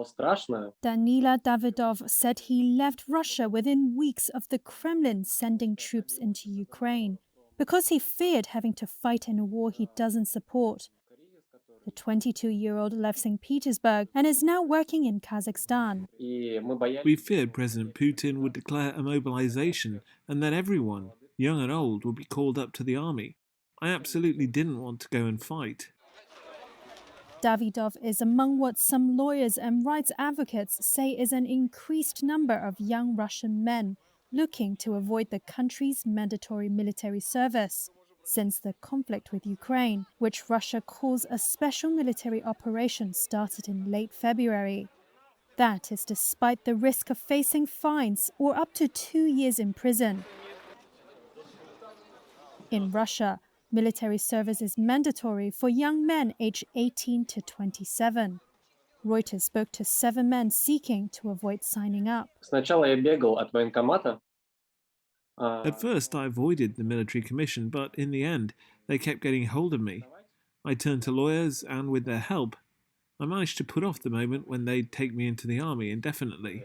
Danila Davydov said he left Russia within weeks of the Kremlin sending troops into Ukraine because he feared having to fight in a war he doesn't support. The 22-year-old left St. Petersburg and is now working in Kazakhstan. We feared President Putin would declare a mobilisation and that everyone, young and old, would be called up to the army. I absolutely didn't want to go and fight. Davydov is among what some lawyers and rights advocates say is an increased number of young Russian men looking to avoid the country's mandatory military service since the conflict with Ukraine, which Russia calls a special military operation, started in late February. That is despite the risk of facing fines or up to 2 years in prison. In Russia, military service is mandatory for young men aged 18 to 27. Reuters spoke to 7 men seeking to avoid signing up. At first, I avoided the military commission, but in the end, they kept getting hold of me. I turned to lawyers, and with their help, I managed to put off the moment when they'd take me into the army indefinitely.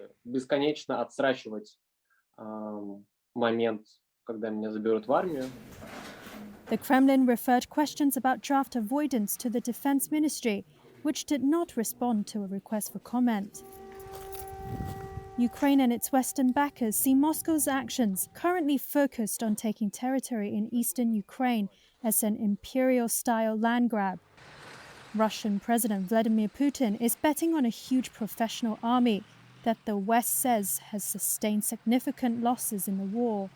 The Kremlin referred questions about draft avoidance to the Defense Ministry, which did not respond to a request for comment. Ukraine and its Western backers see Moscow's actions, currently focused on taking territory in eastern Ukraine, as an imperial-style land grab. Russian President Vladimir Putin is betting on a huge professional army that the West says has sustained significant losses in the war.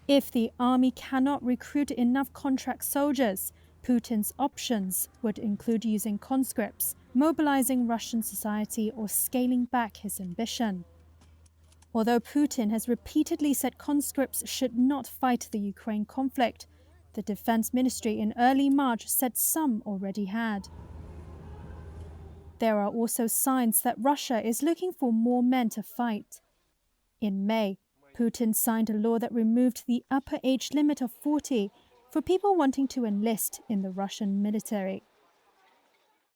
If the army cannot recruit enough contract soldiers, Putin's options would include using conscripts, mobilizing Russian society, or scaling back his ambition. Although Putin has repeatedly said conscripts should not fight the Ukraine conflict, the Defense Ministry in early March said some already had. There are also signs that Russia is looking for more men to fight. In May, Putin signed a law that removed the upper age limit of 40 for people wanting to enlist in the Russian military.